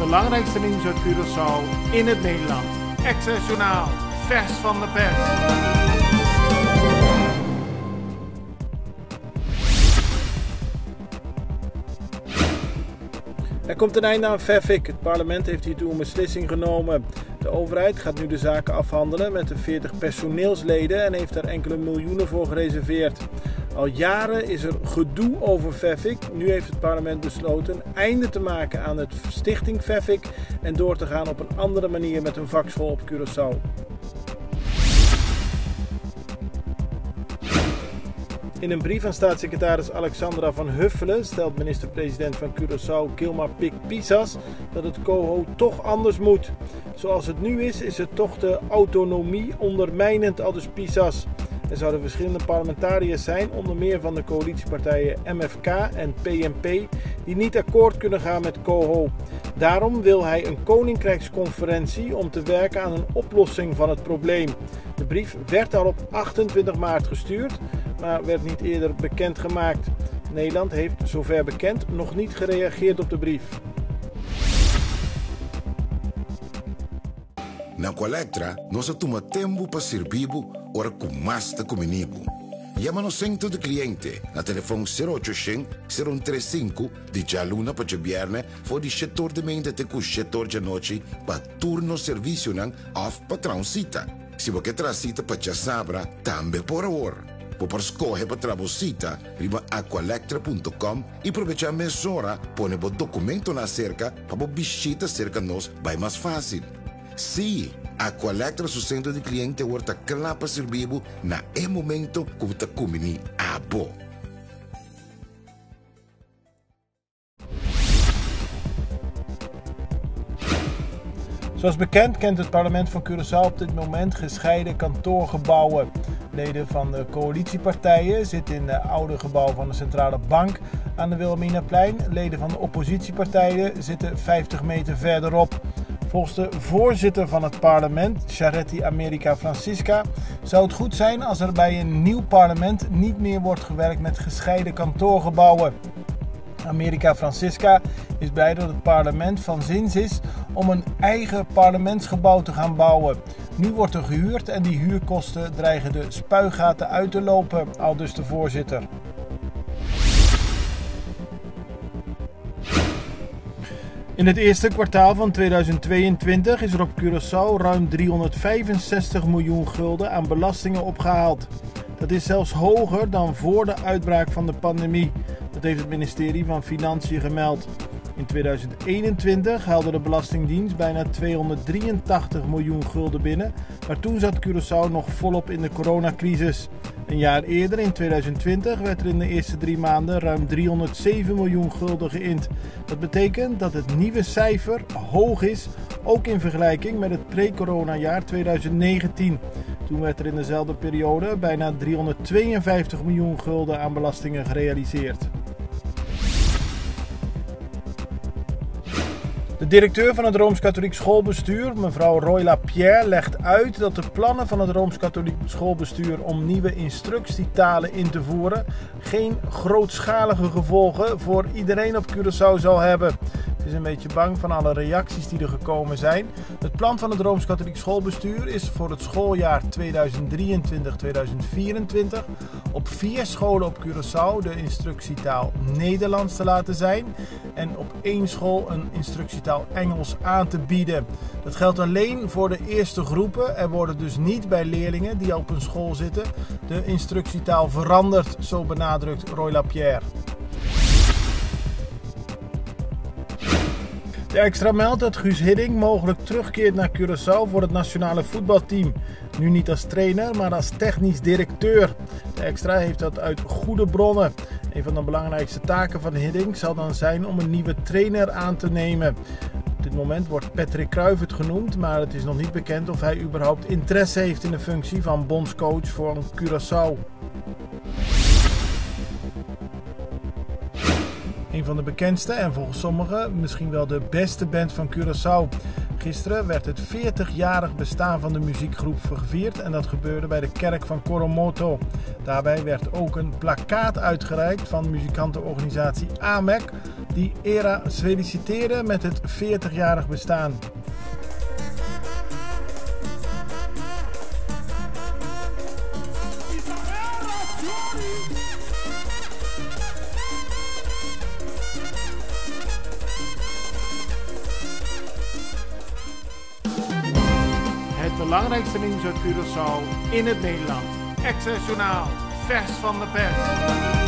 belangrijkste nieuws uit Curaçao in het Nederlands. Access Journaal, vers van de pers. Er komt een einde aan FEFIC. Het parlement heeft hiertoe een beslissing genomen. De overheid gaat nu de zaken afhandelen met de 40 personeelsleden en heeft er enkele miljoenen voor gereserveerd. Al jaren is er gedoe over FEFIC. Nu heeft het parlement besloten een einde te maken aan het stichting FEFIC en door te gaan op een andere manier met een vakschool op Curaçao. In een brief aan staatssecretaris Alexandra van Huffelen stelt minister-president van Curaçao Kilma Pik-Pisas dat het COHO toch anders moet. Zoals het nu is het toch de autonomie ondermijnend, aldus Pisas. Er zouden verschillende parlementariërs zijn, onder meer van de coalitiepartijen MFK en PNP, die niet akkoord kunnen gaan met COHO. Daarom wil hij een koninkrijksconferentie om te werken aan een oplossing van het probleem. De brief werd al op 28 maart gestuurd, maar werd niet eerder bekendgemaakt. Nederland heeft, zover bekend, nog niet gereageerd op de brief. Na Colectra, nós toma tempo para servir ora com mais de comunico. Llama no centro de cliente na telefone 0800-035 de jaluna para viernes voor die setor de mente te cu setor de noche para turno serviço nan of patrão cita. Se você tracita para sabra, também por hora. Por escolher para trabocita, riba aqualectra.com e aproveitar a mesura, põe o documento na cerca para visita cerca nós vai mais fácil. Sim, Aqualectra su centro de cliente horta clapa servibo na momento que você comini abo. Zoals bekend kent het parlement van Curaçao op dit moment gescheiden kantoorgebouwen. Leden van de coalitiepartijen zitten in het oude gebouw van de Centrale Bank aan de Wilhelminaplein. Leden van de oppositiepartijen zitten 50 meter verderop. Volgens de voorzitter van het parlement, Charity America Francisca, zou het goed zijn als er bij een nieuw parlement niet meer wordt gewerkt met gescheiden kantoorgebouwen. America Francisca is blij dat het parlement van zins is om een eigen parlementsgebouw te gaan bouwen. Nu wordt er gehuurd en die huurkosten dreigen de spuigaten uit te lopen, aldus de voorzitter. In het eerste kwartaal van 2022 is er op Curaçao ruim 365 miljoen gulden aan belastingen opgehaald. Dat is zelfs hoger dan voor de uitbraak van de pandemie. Dat heeft het ministerie van Financiën gemeld. In 2021 haalde de Belastingdienst bijna 283 miljoen gulden binnen, maar toen zat Curaçao nog volop in de coronacrisis. Een jaar eerder, in 2020, werd er in de eerste 3 maanden ruim 307 miljoen gulden geïnd. Dat betekent dat het nieuwe cijfer hoog is, ook in vergelijking met het pre-coronajaar 2019. Toen werd er in dezelfde periode bijna 352 miljoen gulden aan belastingen gerealiseerd. De directeur van het Rooms-Katholiek Schoolbestuur, mevrouw Royla Pierre, legt uit dat de plannen van het Rooms-Katholiek Schoolbestuur om nieuwe instructietalen in te voeren geen grootschalige gevolgen voor iedereen op Curaçao zal hebben. Ze is een beetje bang van alle reacties die er gekomen zijn. Het plan van het Rooms-Katholiek Schoolbestuur is voor het schooljaar 2023-2024 op 4 scholen op Curaçao de instructietaal Nederlands te laten zijn en op 1 school een instructietaal Engels aan te bieden. Dat geldt alleen voor de eerste groepen. Er worden dus niet bij leerlingen die op een school zitten de instructietaal veranderd, zo benadrukt Royla Pierre. De Extra meldt dat Guus Hiddink mogelijk terugkeert naar Curaçao voor het nationale voetbalteam. Nu niet als trainer, maar als technisch directeur. De Extra heeft dat uit goede bronnen. Een van de belangrijkste taken van Hiddink zal dan zijn om een nieuwe trainer aan te nemen. Op dit moment wordt Patrick Kluivert genoemd, maar het is nog niet bekend of hij überhaupt interesse heeft in de functie van bondscoach voor Curaçao. Een van de bekendste en volgens sommigen misschien wel de beste band van Curaçao. Gisteren werd het 40-jarig bestaan van de muziekgroep gevierd en dat gebeurde bij de kerk van Coromoto. Daarbij werd ook een plakkaat uitgereikt van muzikantenorganisatie AMEC die ERA feliciteerde met het 40-jarig bestaan. Het belangrijkste nieuws uit Curaçao in het Nederland. Extra Journaal, vers van de pers.